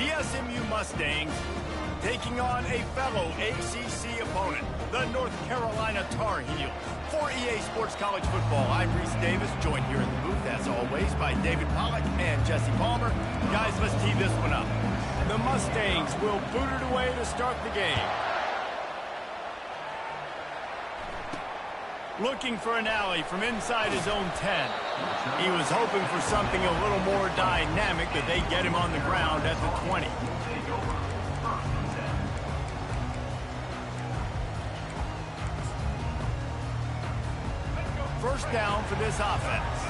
The SMU Mustangs taking on a fellow ACC opponent, the North Carolina Tar Heels. For EA Sports College Football, I'm Reese Davis, joined here in the booth, as always, by David Pollack and Jesse Palmer. Guys, let's tee this one up. The Mustangs will boot it away to start the game. Looking for an alley from inside his own 10. He was hoping for something a little more dynamic, but they get him on the ground at the 20. First down for this offense.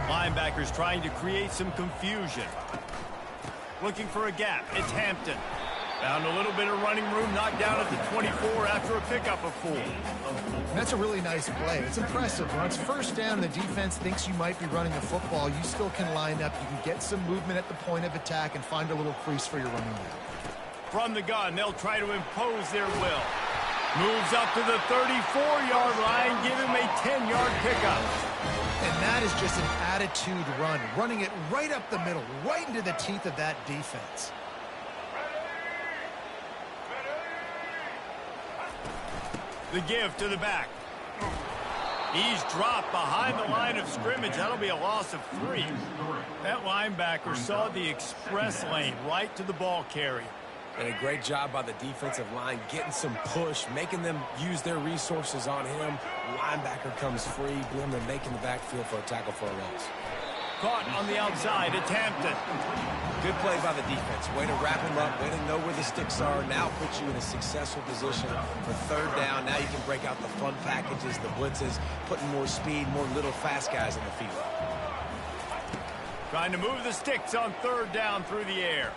Linebackers trying to create some confusion. Looking for a gap. It's Hampton. Found a little bit of running room, knocked down at the 24 after a pickup of 4. That's a really nice play. It's impressive. When it's first down and the defense thinks you might be running the football, you still can line up. You can get some movement at the point of attack and find a little crease for your running back. From the gun, they'll try to impose their will. Moves up to the 34-yard line, give him a 10-yard pickup. And that is just an attitude run, running it right up the middle, right into the teeth of that defense. The give to the back. He's dropped behind the line of scrimmage. That'll be a loss of 3. That linebacker saw the express lane right to the ball carrier. And a great job by the defensive line, getting some push, making them use their resources on him. Linebacker comes free, Bloomer making the backfield for a tackle for a loss. Caught on the outside, it's Hampton. Good play by the defense. Way to wrap him up, way to know where the sticks are. Now put you in a successful position for third down. Now you can break out the fun packages, the blitzes, putting more speed, more little fast guys in the field. Trying to move the sticks on third down through the air.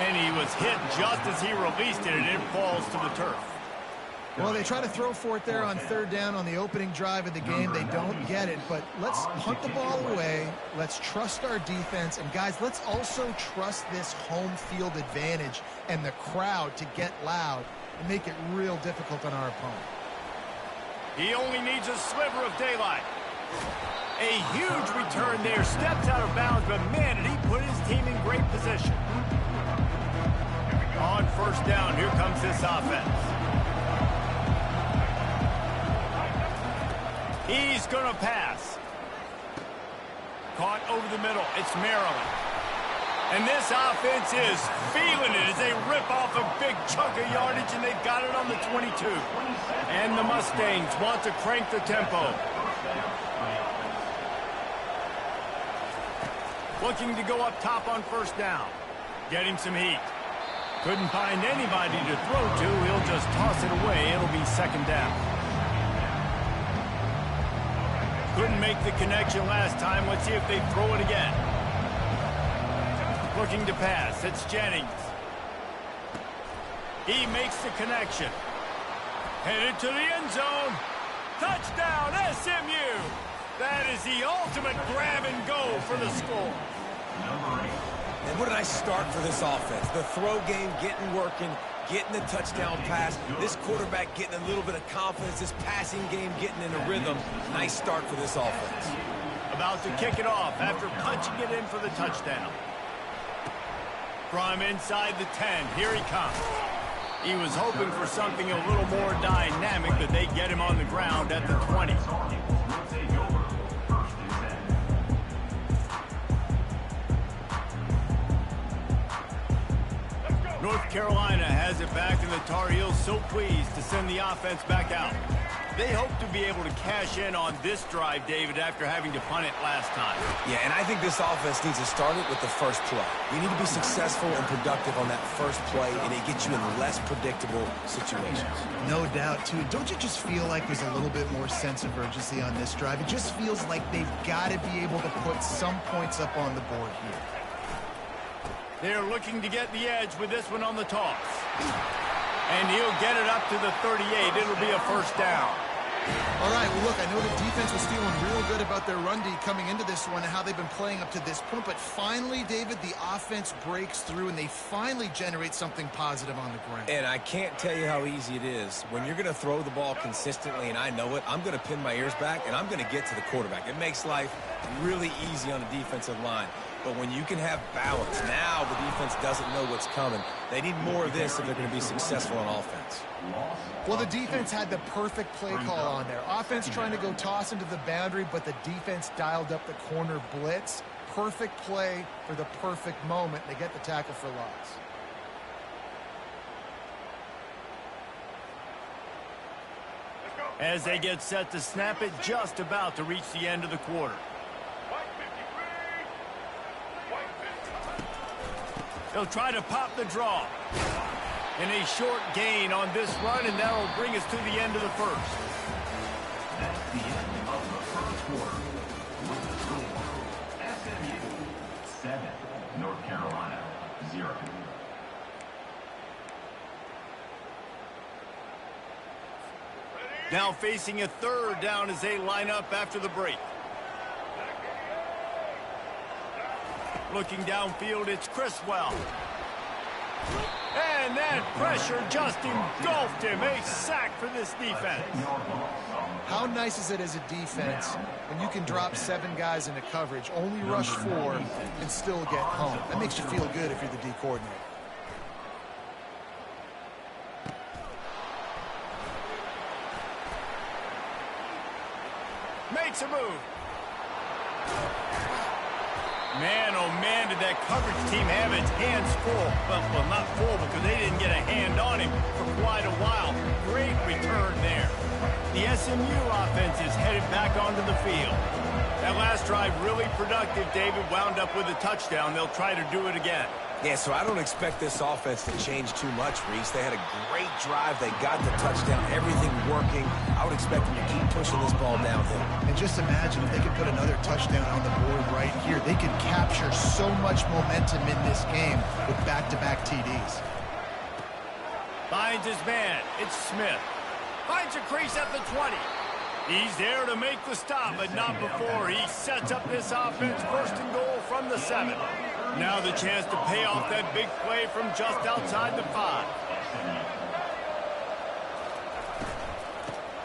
And he was hit just as he released it, and it falls to the turf. Well, they try to throw for it there on third down on the opening drive of the game. They don't get it, but let's punt the ball away. Let's trust our defense. And, guys, let's also trust this home field advantage and the crowd to get loud and make it real difficult on our opponent. He only needs a sliver of daylight. A huge return there. Steps out of bounds, but, man, did he put his team in great position. On first down, here comes this offense. He's going to pass. Caught over the middle. It's Maryland. And this offense is feeling it as they rip off a big chunk of yardage, and they've got it on the 22. And the Mustangs want to crank the tempo. Looking to go up top on first down. Getting some heat. Couldn't find anybody to throw to. He'll just toss it away. It'll be second down. Couldn't make the connection last time. Let's see if they throw it again. Looking to pass. It's Jennings. He makes the connection. Headed to the end zone. Touchdown, SMU. That is the ultimate grab and go for the score. And what a nice start for this offense. The throw game getting working, getting the touchdown pass. This quarterback getting a little bit of confidence. This passing game getting in a rhythm. Nice start for this offense. About to kick it off after punching it in for the touchdown. From inside the 10, here he comes. He was hoping for something a little more dynamic, but they get him on the ground at the 20. North Carolina has it back, and the Tar Heels so pleased to send the offense back out. They hope to be able to cash in on this drive, David, after having to punt it last time. Yeah, and I think this offense needs to start it with the first play. You need to be successful and productive on that first play, and it gets you in less predictable situations. No doubt, too. Don't you just feel like there's a little bit more sense of urgency on this drive? It just feels like they've got to be able to put some points up on the board here. They're looking to get the edge with this one on the toss. And he'll get it up to the 38. It'll be a first down. All right, well, look, I know the defense was feeling real good about their run D coming into this one and how they've been playing up to this point, but finally, David, the offense breaks through and they finally generate something positive on the ground. And I can't tell you how easy it is. When you're going to throw the ball consistently, and I know it, I'm going to pin my ears back, and I'm going to get to the quarterback. It makes life really easy on the defensive line. But when you can have balance, now the defense doesn't know what's coming. They need more of this if they're going to be successful on offense. Well, the defense had the perfect play call on there. Offense trying to go toss into the boundary, but the defense dialed up the corner blitz. Perfect play for the perfect moment. They get the tackle for loss. As they get set to snap it, just about to reach the end of the quarter. They'll try to pop the draw. And a short gain on this run, and that'll bring us to the end of the first. That's the end of the first quarter. With the score, SMU 7, North Carolina 0. Now facing a third down as they line up after the break. Looking downfield, it's Criswell. And that pressure just engulfed him. A sack for this defense. How nice is it as a defense when you can drop 7 guys into coverage, only rush 4, and still get home? That makes you feel good if you're the D coordinator. Makes a move. Man, oh man, did that coverage team have its hands full. Well, not full because they didn't get a hand on him for quite a while. Great return there. The SMU offense is headed back onto the field. That last drive really productive, David. Wound up with a touchdown. They'll try to do it again. Yeah, so I don't expect this offense to change too much, Reese. They had a great drive. They got the touchdown. Everything working. I would expect them to keep pushing this ball downhill. And just imagine if they could put another touchdown on the board right here. They could capture so much momentum in this game with back-to-back TDs. Finds his man. It's Smith. Finds a crease at the 20. He's there to make the stop, but not before. He sets up this offense first and goal from the 7. Now the chance to pay off that big play from just outside the 5.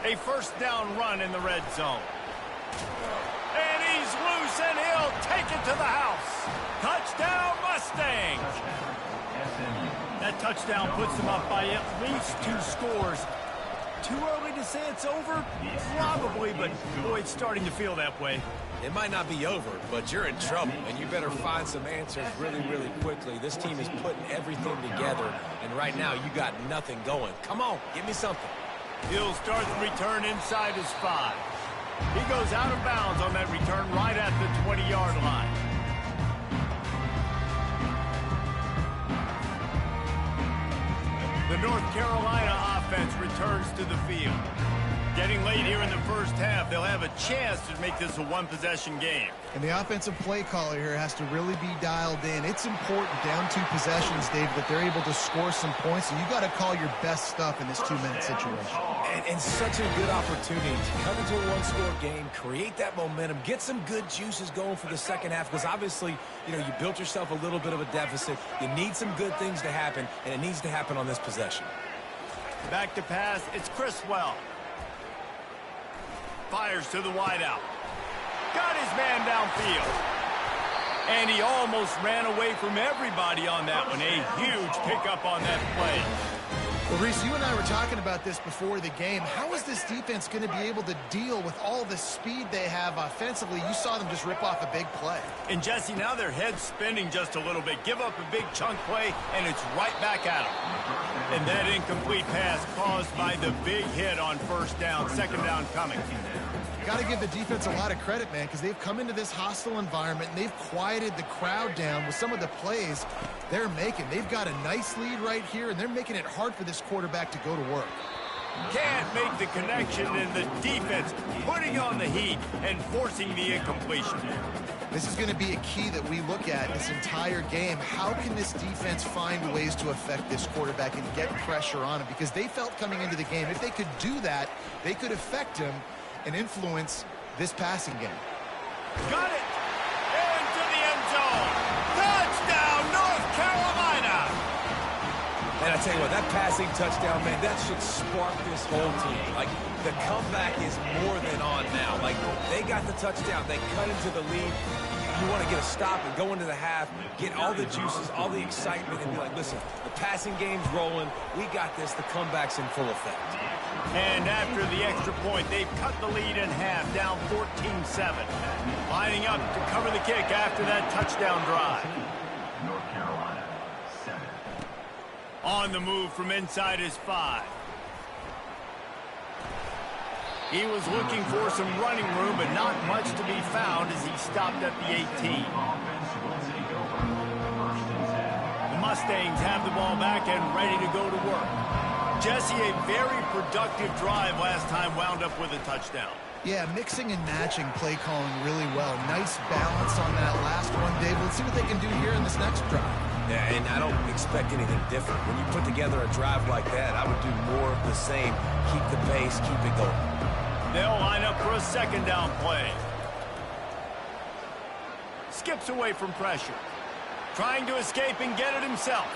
A first down run in the red zone. And he's loose, and he'll take it to the house. Touchdown, Mustangs! That touchdown puts them up by at least 2 scores. Too early to say it's over? Probably, but boy, it's starting to feel that way. It might not be over, but you're in trouble, and you better find some answers really, really quickly. This team is putting everything together, and right now you got nothing going. Come on, give me something. He'll start the return inside his 5. He goes out of bounds on that return right at the 20-yard line. The North Carolina offense returns to the field. Getting late here in the first half, they'll have a chance to make this a one-possession game. And the offensive play caller here has to really be dialed in. It's important down 2 possessions, Dave, that they're able to score some points, and you got to call your best stuff in this 2-minute situation. And such a good opportunity to come into a 1-score game, create that momentum, get some good juices going for the second half, because obviously, you know, you built yourself a little bit of a deficit. You need some good things to happen, and it needs to happen on this possession. Back to pass, it's Criswell. Fires to the wideout. Got his man downfield. And he almost ran away from everybody on that one. A huge pickup on that play. Well, Reese, you and I were talking about this before the game. How is this defense going to be able to deal with all the speed they have offensively? You saw them just rip off a big play. And, Jesse, now their head's spinning just a little bit. Give up a big chunk play, and it's right back at them. And that incomplete pass caused by the big hit on first down. Second down coming. Got to give the defense a lot of credit, man, because they've come into this hostile environment, and they've quieted the crowd down with some of the plays they're making. They've got a nice lead right here, and they're making it hard for this quarterback to go to work. Can't make the connection, and the defense putting on the heat and forcing the incompletion. This is going to be a key that we look at this entire game. How can this defense find ways to affect this quarterback and get pressure on him? Because they felt coming into the game, if they could do that, they could affect him and influence this passing game. Got it! Into the end zone! Touchdown, North Carolina! And I tell you what, that passing touchdown, man, that should spark this whole team. Like, the comeback is more than on now. Like, they got the touchdown. They cut into the lead. You want to get a stop and go into the half, get all the juices, all the excitement, and be like, listen, the passing game's rolling. We got this. The comeback's in full effect. And after the extra point, they've cut the lead in half, down 14-7. Lining up to cover the kick after that touchdown drive. North Carolina, 7. On the move from inside his 5. He was looking for some running room, but not much to be found as he stopped at the 18. The Mustangs have the ball back and ready to go to work. Jesse, a very productive drive last time, wound up with a touchdown. Yeah, mixing and matching play calling really well. Nice balance on that last one, Dave. Let's see what they can do here in this next drive. Yeah, and I don't expect anything different. When you put together a drive like that, I would do more of the same. Keep the pace, keep it going. They'll line up for a second down play. Skips away from pressure. Trying to escape and get it himself.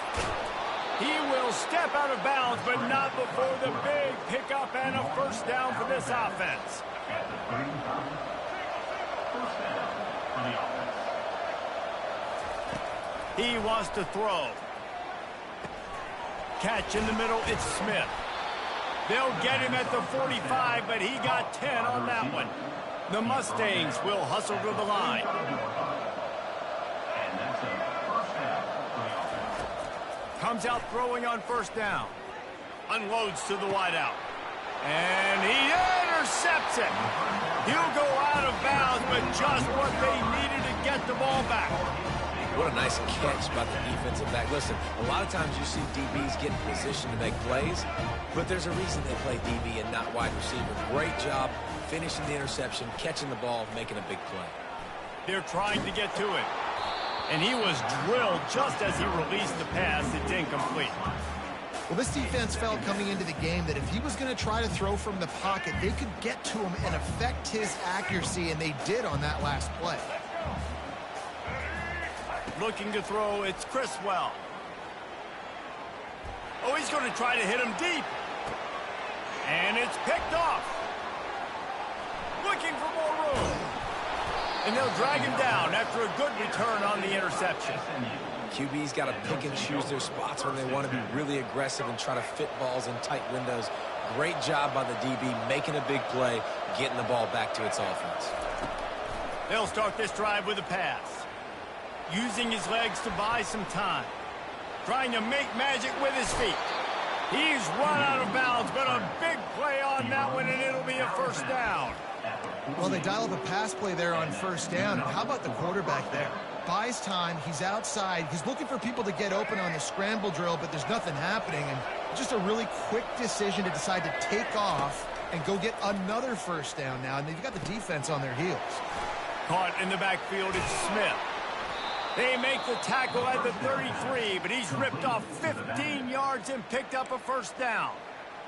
He will step out of bounds, but not before the big pickup and a first down for this offense. At the 35, first down for the offense. He wants to throw. Catch in the middle, it's Smith. They'll get him at the 45, but he got 10 on that one. The Mustangs will hustle to the line. And that's a first down for the offense. Comes out throwing on first down. Unloads to the wideout. And he intercepts it. He'll go out of bounds, but just what they needed to get the ball back. What a nice catch by the defensive back. Listen, a lot of times you see DBs get in position to make plays, but there's a reason they play DB and not wide receiver. Great job finishing the interception, catching the ball, making a big play. They're trying to get to it. And he was drilled just as he released the pass. It's incomplete. Well, this defense felt coming into the game that if he was going to try to throw from the pocket, they could get to him and affect his accuracy, and they did on that last play. Looking to throw, it's Criswell. Oh, he's going to try to hit him deep. And it's picked off. Looking for more room. And they'll drag him down after a good return on the interception. QB's got to pick and choose their spots when they want to be really aggressive and try to fit balls in tight windows. Great job by the DB making a big play, getting the ball back to its offense. They'll start this drive with a pass. Using his legs to buy some time. Trying to make magic with his feet. He's run out of bounds, but a big play on that one, and it'll be a first down. Well, they dial up a pass play there on first down. And how about the quarterback there? Buys time. He's outside. He's looking for people to get open on the scramble drill, but there's nothing happening. And just a really quick decision to decide to take off and go get another first down now. And they've got the defense on their heels. Caught in the backfield, it's Smith. They make the tackle at the 33, but he's ripped off 15 yards and picked up a first down.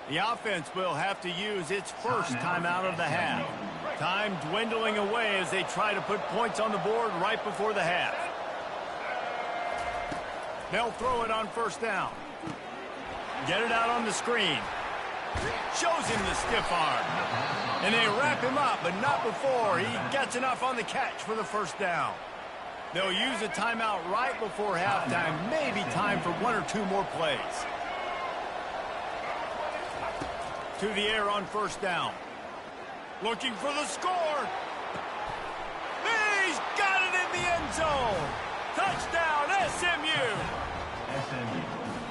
The offense will have to use its first timeout of the half. Time dwindling away as they try to put points on the board right before the half. They'll throw it on first down. Get it out on the screen. Shows him the stiff arm. And they wrap him up, but not before he gets enough on the catch for the first down. They'll use a timeout right before halftime. Maybe time for one or two more plays. To the air on first down. Looking for the score. He's got it in the end zone. Touchdown, SMU.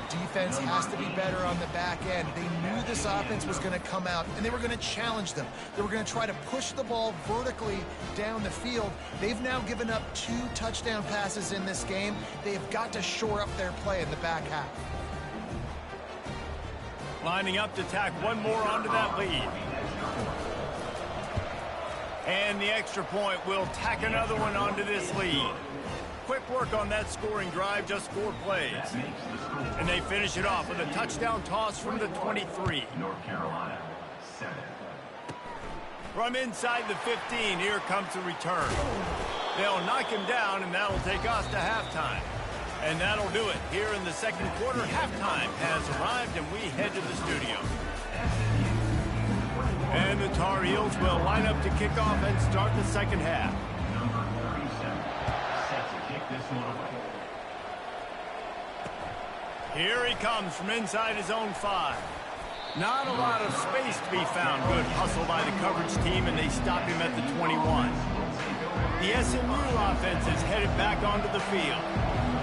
Defense has to be better on the back end. They knew this offense was going to come out, and they were going to challenge them. They were going to try to push the ball vertically down the field. They've now given up 2 touchdown passes in this game. They have got to shore up their play in the back half. Lining up to tack one more onto that lead. And the extra point will tack another one onto this lead. Quick work on that scoring drive, just 4 plays. And they finish it off with a touchdown toss from the 23. North Carolina, 7. From inside the 15, here comes the return. They'll knock him down, and that'll take us to halftime. And that'll do it. Here in the second quarter, halftime has arrived, and we head to the studio. And the Tar Heels will line up to kick off and start the second half. Number 37, set to kick this one away. Here he comes from inside his own 5. Not a lot of space to be found. Good hustle by the coverage team, and they stop him at the 21. The SMU offense is headed back onto the field.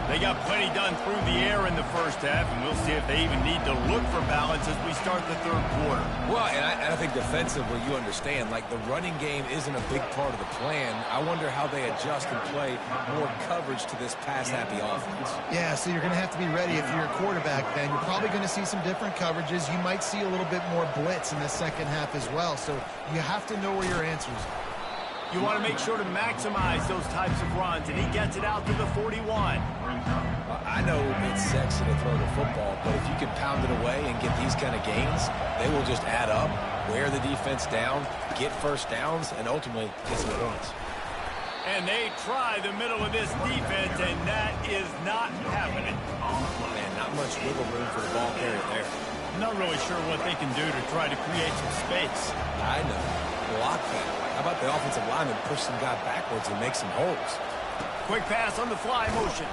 They got plenty done through the air in the first half, and we'll see if they even need to look for balance as we start the third quarter. Well, and I think defensively, you understand, like the running game isn't a big part of the plan. I wonder how they adjust and play more coverage to this pass-happy offense. Yeah, so you're going to have to be ready if you're a quarterback, Ben. You're probably going to see some different coverages. You might see a little bit more blitz in the second half as well, so you have to know where your answers are. You want to make sure to maximize those types of runs, and he gets it out to the 41. I know it's sexy to throw the football, but if you can pound it away and get these kind of gains, they will just add up, wear the defense down, get first downs, and ultimately get some points. And they try the middle of this defense, and that is not happening. Man, not much wiggle room for the ball carrier there. I'm not really sure what they can do to try to create some space. I know. Block that. How about the offensive lineman push some guy backwards and make some holes? Quick pass on the fly motion.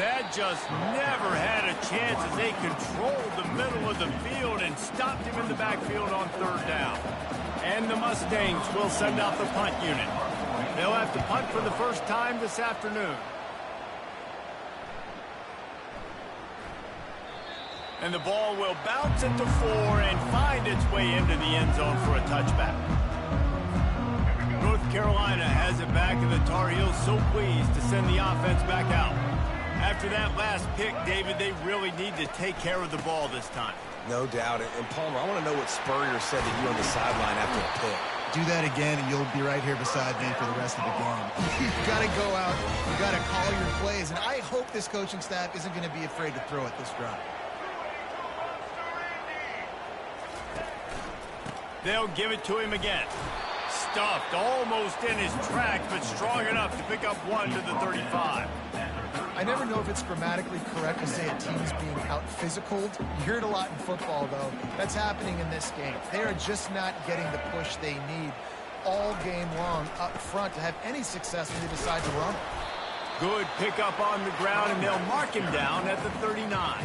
That just never had a chance as they controlled the middle of the field and stopped him in the backfield on third down. And the Mustangs will send out the punt unit. They'll have to punt for the first time this afternoon. And the ball will bounce into 4 and find its way into the end zone for a touchback. North Carolina has it back, and the Tar Heels so pleased to send the offense back out. After that last pick, David, they really need to take care of the ball this time. No doubt. And Palmer, I want to know what Spurrier said to you on the sideline after the pick. Do that again, and you'll be right here beside me for the rest of the game. You've got to go out. You've got to call your plays, and I hope this coaching staff isn't going to be afraid to throw at this drive. They'll give it to him again. Stuffed almost in his tracks, but strong enough to pick up 1 to the 35. I never know if it's grammatically correct to say a team is being out-physicaled. You hear it a lot in football, though. That's happening in this game. They are just not getting the push they need all game long up front to have any success when they decide to run. Good pickup on the ground, and they'll mark him down at the 39.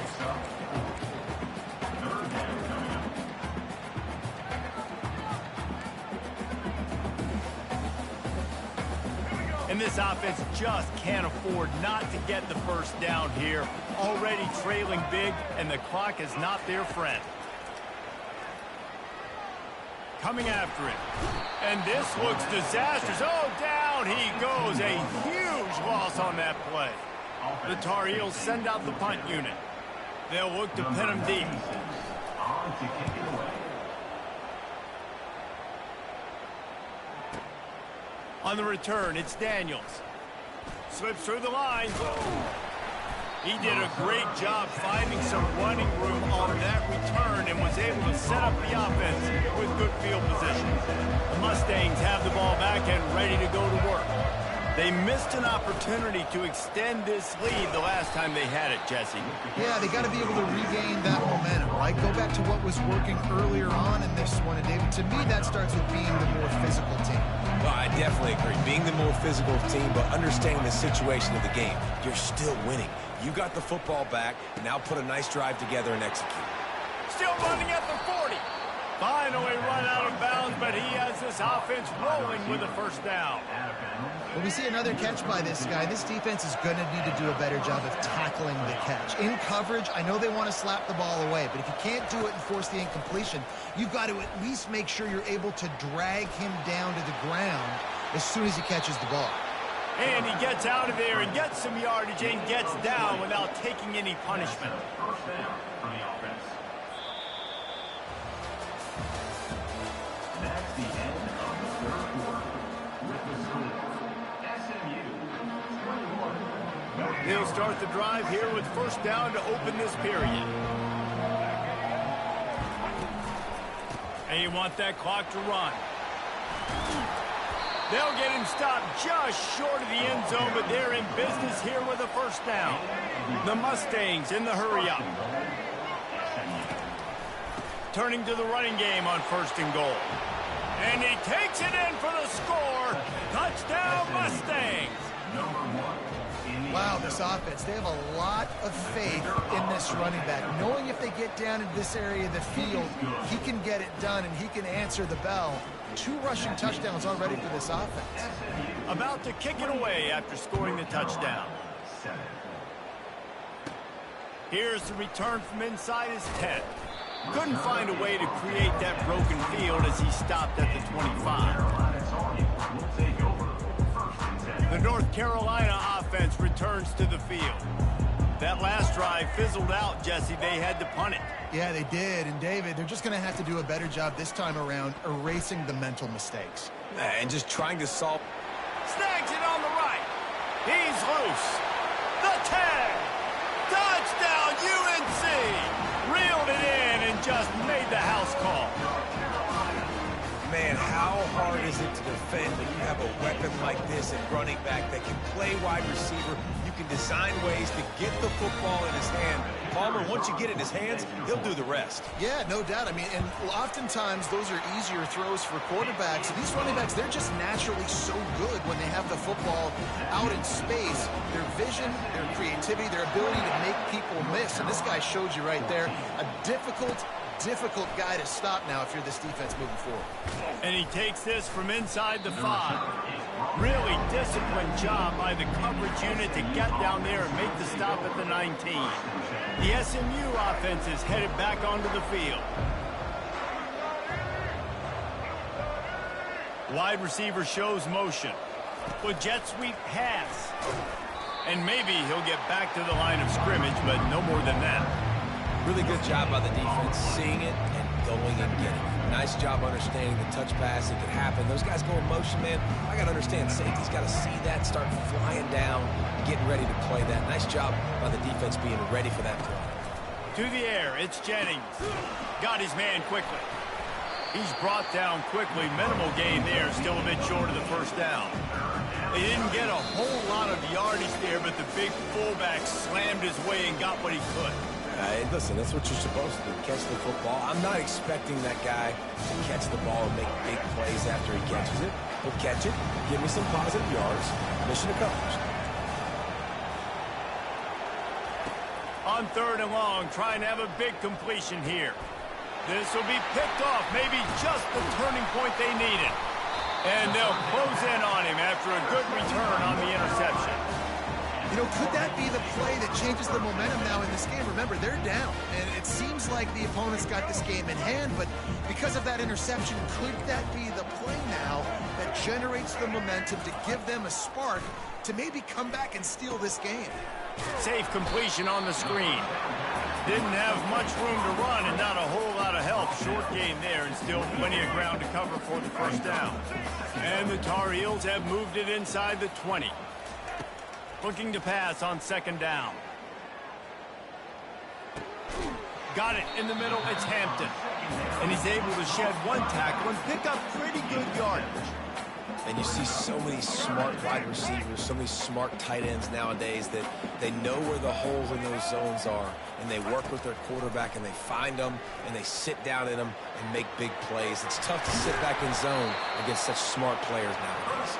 And this offense just can't afford not to get the first down here. Already trailing big, and the clock is not their friend. Coming after it. And this looks disastrous. Oh, down he goes. A huge loss on that play. The Tar Heels send out the punt unit. They'll look to pin him deep. On to kick it away. On the return, it's Daniels. Slips through the line. He did a great job finding some running room on that return and was able to set up the offense with good field position. The Mustangs have the ball back and ready to go to work. They missed an opportunity to extend this lead the last time they had it, Jesse. Yeah, they got to be able to regain that momentum, right? Go back to what was working earlier on in this one. And David, to me, that starts with being the more physical team. Well, I definitely agree. Being the more physical team, but understanding the situation of the game. You're still winning. You got the football back. Now put a nice drive together and execute. Still running at the 40. Finally run out of bounds, but he has this offense rolling with a first down. Well, we see another catch by this guy. This defense is going to need to do a better job of tackling the catch. In coverage, I know they want to slap the ball away, but if you can't do it and force the incompletion, you've got to at least make sure you're able to drag him down to the ground as soon as he catches the ball. And he gets out of there and gets some yardage and gets down without taking any punishment. He'll start the drive here with first down to open this period. And you want that clock to run. They'll get him stopped just short of the end zone, but they're in business here with a first down. The Mustangs in the hurry-up. Turning to the running game on first and goal. And he takes it in for the score. Touchdown, Mustangs. Wow, this offense, they have a lot of faith in this running back. Knowing if they get down into this area of the field, he can get it done and he can answer the bell. 2 rushing touchdowns already for this offense. About to kick it away after scoring the touchdown. Here's the return from inside his 10. Couldn't find a way to create that broken field as he stopped at the 25. The North Carolina offense returns to the field. That last drive fizzled out, Jesse. They had to punt it. Yeah, they did. And, David, they're just going to have to do a better job this time around erasing the mental mistakes. And just trying to solve. Snags it on the right. He's loose. The 10. Touchdown, UNC. Reeled it in and just made the house call. Man, how hard is it to defend when you have a weapon like this at running back that can play wide receiver? You can design ways to get the football in his hand. Palmer, once you get it in his hands, he'll do the rest. Yeah, no doubt. I mean, and oftentimes those are easier throws for quarterbacks. These running backs, they're just naturally so good when they have the football out in space. Their vision, their creativity, their ability to make people miss. And this guy showed you right there a difficult guy to stop now if you're this defense moving forward. And he takes this from inside the 5. Really disciplined job by the coverage unit to get down there and make the stop at the 19. The SMU offense is headed back onto the field. Wide receiver shows motion. With jet sweep pass. And maybe he'll get back to the line of scrimmage, but no more than that. Really good job by the defense, seeing it and going and getting it. Nice job understanding the touch pass. It could happen. Those guys go in motion, man. I got to understand safety's got to see that, start flying down, getting ready to play that. Nice job by the defense being ready for that play. To the air, it's Jennings. Got his man quickly. He's brought down quickly. Minimal gain there, still a bit short of the first down. They didn't get a whole lot of yardage there, but the big fullback slammed his way and got what he could. Listen, that's what you're supposed to do, catch the football. I'm not expecting that guy to catch the ball and make big plays after he catches it. He'll catch it, give me some positive yards, mission accomplished. On 3rd and long, trying to have a big completion here. This will be picked off, maybe just the turning point they needed. And they'll close in on him after a good return on the interception. You know, could that be the play that changes the momentum now in this game? Remember, they're down, and it seems like the opponent's got this game in hand, but because of that interception, could that be the play now that generates the momentum to give them a spark to maybe come back and steal this game? Safe completion on the screen. Didn't have much room to run and not a whole lot of help. Short gain there and still plenty of ground to cover for the first down. And the Tar Heels have moved it inside the 20. Looking to pass on 2nd down. Got it in the middle. It's Hampton. And he's able to shed 1 tackle and pick up pretty good yardage. And you see so many smart wide receivers, so many smart tight ends nowadays that they know where the holes in those zones are, and they work with their quarterback, and they find them, and they sit down in them and make big plays. It's tough to sit back in zone against such smart players nowadays.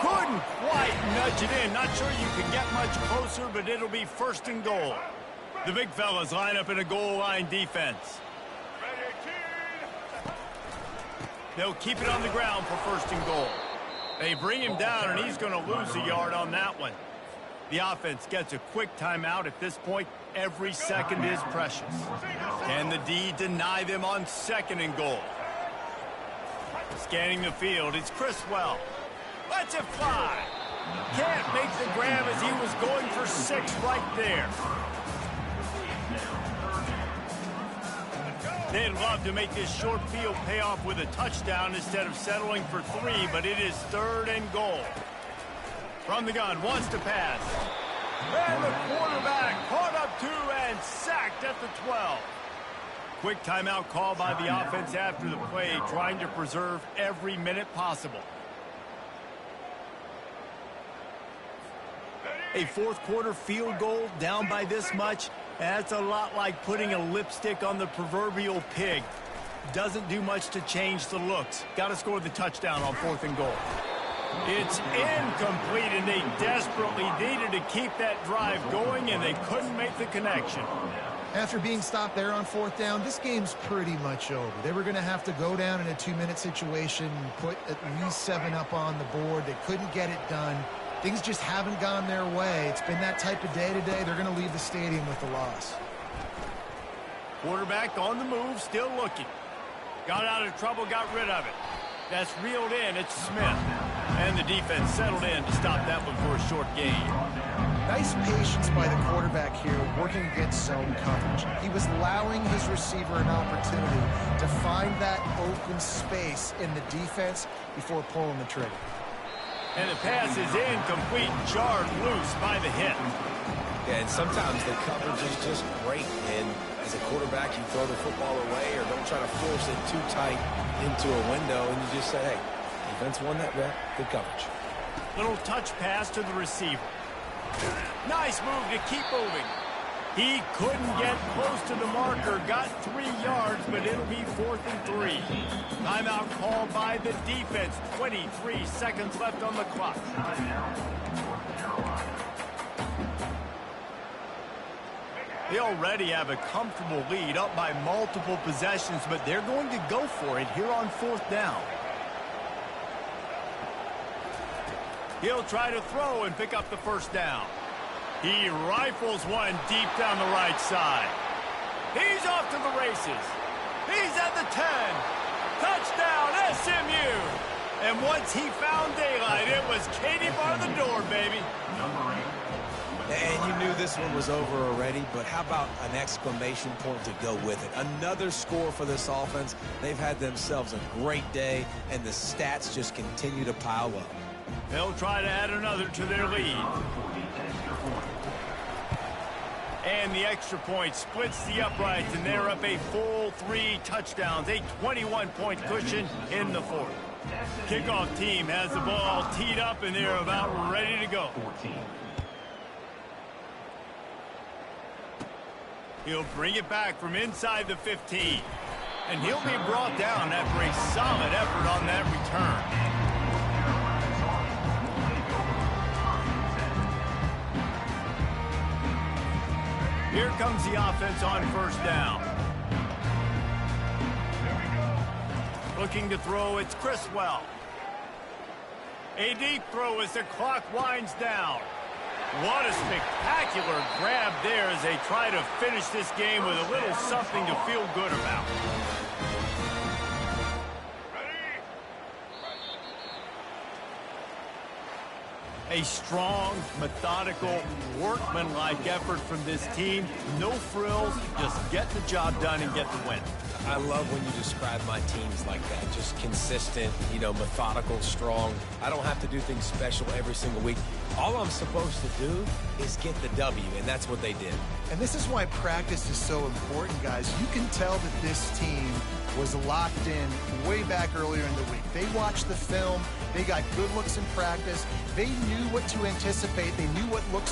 Couldn't quite nudge it in. Not sure you can get much closer, but it'll be 1st and goal. The big fellas line up in a goal line defense. They'll keep it on the ground for 1st and goal. They bring him down, and he's going to lose a yard on that one. The offense gets a quick timeout. At this point, every second is precious. Can the D deny them on 2nd and goal? Scanning the field, it's Criswell. Lets it fly. Can't make the grab as he was going for 6 right there. They'd love to make this short field pay off with a touchdown instead of settling for 3, but it is 3rd and goal. From the gun, wants to pass. And the quarterback caught up to and sacked at the 12. Quick timeout call by the offense after the play, trying to preserve every minute possible. A fourth quarter field goal down by this much, that's a lot like putting a lipstick on the proverbial pig. Doesn't do much to change the looks. Got to score the touchdown on 4th and goal. It's incomplete, and they desperately needed to keep that drive going, and they couldn't make the connection. After being stopped there on 4th down, this game's pretty much over. They were going to have to go down in a 2-minute situation and put at least 7 up on the board. They couldn't get it done. Things just haven't gone their way. It's been that type of day today. They're going to leave the stadium with the loss. Quarterback on the move, still looking. Got out of trouble, got rid of it. That's reeled in. It's Smith. And the defense settled in to stop that one for a short gain. Nice patience by the quarterback here, working against zone coverage. He was allowing his receiver an opportunity to find that open space in the defense before pulling the trigger. And the pass is incomplete, jarred loose by the hit. Yeah, and sometimes the coverage is just great. And as a quarterback, you throw the football away or don't try to force it too tight into a window, and you just say, hey, defense won that bet. Good coverage. Little touch pass to the receiver. Nice move to keep moving. He couldn't get close to the marker. Got 3 yards, but it'll be 4th and 3. Timeout called by the defense. 23 seconds left on the clock. They already have a comfortable lead, up by multiple possessions, but they're going to go for it here on 4th down. He'll try to throw and pick up the first down. He rifles one deep down the right side. He's off to the races. He's at the 10. Touchdown, SMU. And once he found daylight, it was Katie bar the door, baby. And you knew this one was over already, but how about an exclamation point to go with it? Another score for this offense. They've had themselves a great day, and the stats just continue to pile up. They'll try to add another to their lead. And the extra point splits the uprights, and they're up a full 3 touchdowns, a 21-point cushion in the 4th. Kickoff team has the ball teed up, and they're about ready to go. He'll bring it back from inside the 15. And he'll be brought down after a solid effort on that return. Here comes the offense on 1st down. Looking to throw, it's Criswell. A deep throw as the clock winds down. What a spectacular grab there as they try to finish this game with a little something to feel good about. A strong, methodical, workmanlike effort from this team. No frills, just get the job done and get the win. I love when you describe my teams like that. Just consistent, methodical, strong. I don't have to do things special every single week. All I'm supposed to do is get the W, and that's what they did. And this is why practice is so important, guys. You can tell that this team was locked in way back earlier in the week. They watched the film. They got good looks in practice. They knew what to anticipate. They knew what looks